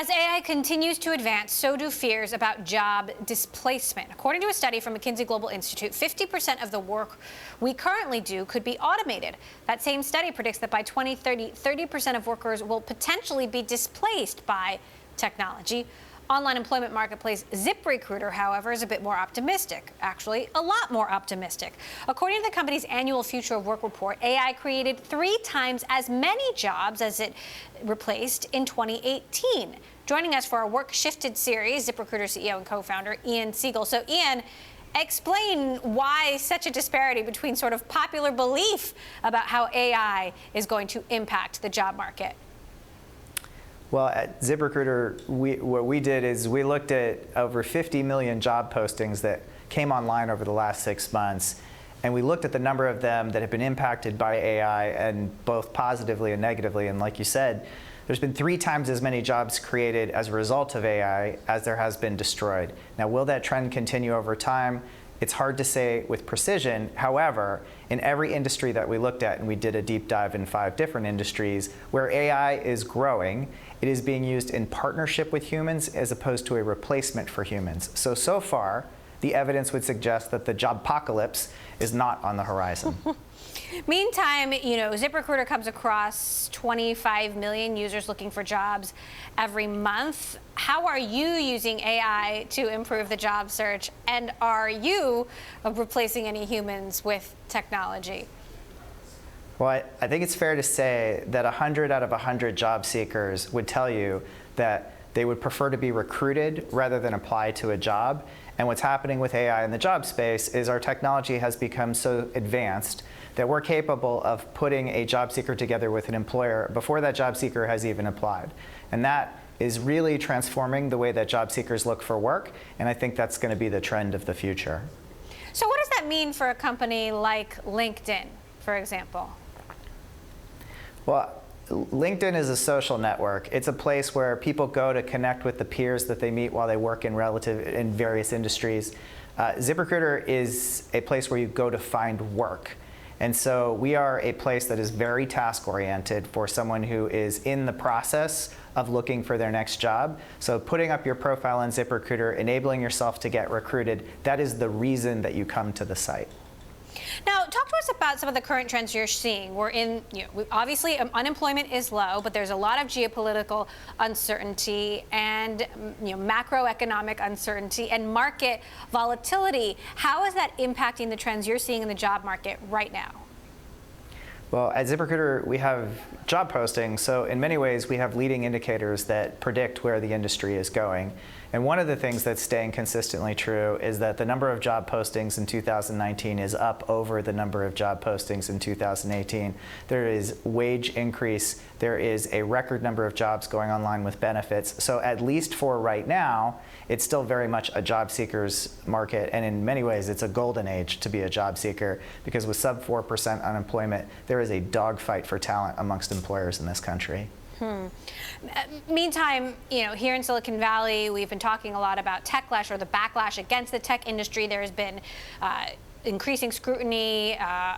As AI continues to advance, so do fears about job displacement. According to a study from McKinsey Global Institute, 50% of the work we currently do could be automated. That same study predicts that by 2030, 30% of workers will potentially be displaced by technology. Online employment marketplace ZipRecruiter, however, is a bit more optimistic. Actually, a lot more optimistic. According to the company's annual Future of Work report, AI created 3 times as many jobs as it replaced in 2018. Joining us for our Work Shifted series, ZipRecruiter CEO and co-founder Ian Siegel. So, Ian, explain why such a disparity between sort of popular belief about how AI is going to impact the job market. Well, at ZipRecruiter, what we did is we looked at over 50 million job postings that came online over the last 6 months, and we looked at the number of them that have been impacted by AI, and both positively and negatively. And like you said, there's been 3 times as many jobs created as a result of AI as there has been destroyed. Now, will that trend continue over time? It's hard to say with precision. However, in every industry that we looked at, and we did a deep dive in 5 different industries, where AI is growing, it is being used in partnership with humans as opposed to a replacement for humans. So far, the evidence would suggest that the job-pocalypse is not on the horizon. Meantime, ZipRecruiter comes across 25 million users looking for jobs every month. How are you using AI to improve the job search? And are you replacing any humans with technology? Well, I think it's fair to say that 100 out of 100 job seekers would tell you that they would prefer to be recruited rather than apply to a job. And what's happening with AI in the job space is our technology has become so advanced that we're capable of putting a job seeker together with an employer before that job seeker has even applied. And that is really transforming the way that job seekers look for work, and I think that's going to be the trend of the future. So what does that mean for a company like LinkedIn, for example? Well, LinkedIn is a social network. It's a place where people go to connect with the peers that they meet while they work in various industries. ZipRecruiter is a place where you go to find work. And so we are a place that is very task-oriented for someone who is in the process of looking for their next job. So putting up your profile on ZipRecruiter, enabling yourself to get recruited, that is the reason that you come to the site. Now, talk to us about some of the current trends you're seeing. We're in, obviously unemployment is low, but there's a lot of geopolitical uncertainty and macroeconomic uncertainty and market volatility. How is that impacting the trends you're seeing in the job market right now? Well, at ZipRecruiter, we have job postings, so in many ways we have leading indicators that predict where the industry is going. And one of the things that's staying consistently true is that the number of job postings in 2019 is up over the number of job postings in 2018. There is wage increase. There is a record number of jobs going online with benefits. So at least for right now, it's still very much a job seeker's market. And in many ways, it's a golden age to be a job seeker, because with sub 4% unemployment, there is a dogfight for talent amongst employers in this country. Meantime, here in Silicon Valley, we've been talking a lot about techlash, or the backlash against the tech industry. There has been increasing scrutiny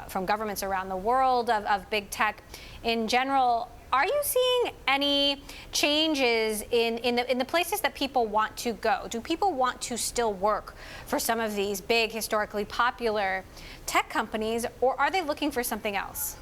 from governments around the world of big tech in general. Are you seeing any changes in the places that people want to go? Do people want to still work for some of these big, historically popular tech companies, or are they looking for something else?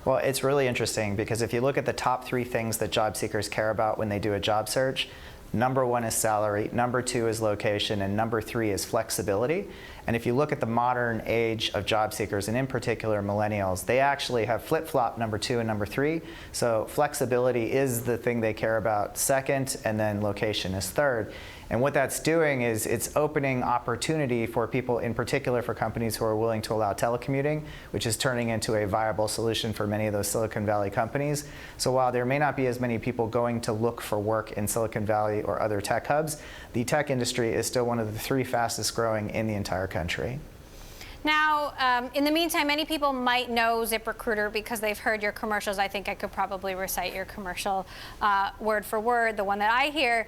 Well, it's really interesting, because if you look at the top 3 things that job seekers care about when they do a job search, number 1 is salary, number 2 is location, and number 3 is flexibility. And if you look at the modern age of job seekers, and in particular millennials, they actually have flip-flop number 2 and number 3. So flexibility is the thing they care about second, and then location is third. And what that's doing is it's opening opportunity for people, in particular for companies who are willing to allow telecommuting, which is turning into a viable solution for many of those Silicon Valley companies. So while there may not be as many people going to look for work in Silicon Valley or other tech hubs, the tech industry is still one of the 3 fastest growing in the entire country. Now, in the meantime, many people might know ZipRecruiter because they've heard your commercials. I think I could probably recite your commercial word for word, the one that I hear.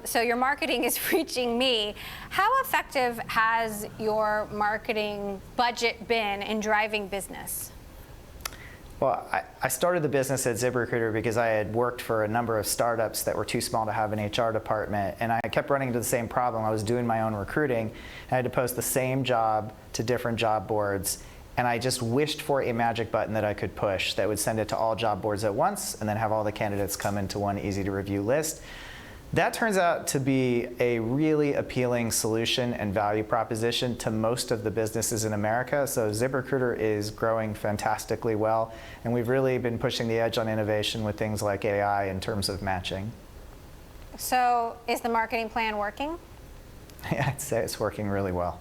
So your marketing is reaching me. How effective has your marketing budget been in driving business? Well, I started the business at ZipRecruiter because I had worked for a number of startups that were too small to have an HR department, and I kept running into the same problem. I was doing my own recruiting. I had to post the same job to different job boards, and I just wished for a magic button that I could push that would send it to all job boards at once and then have all the candidates come into one easy-to-review list. That turns out to be a really appealing solution and value proposition to most of the businesses in America. So ZipRecruiter is growing fantastically well, and we've really been pushing the edge on innovation with things like AI in terms of matching. So is the marketing plan working? I'd say it's working really well.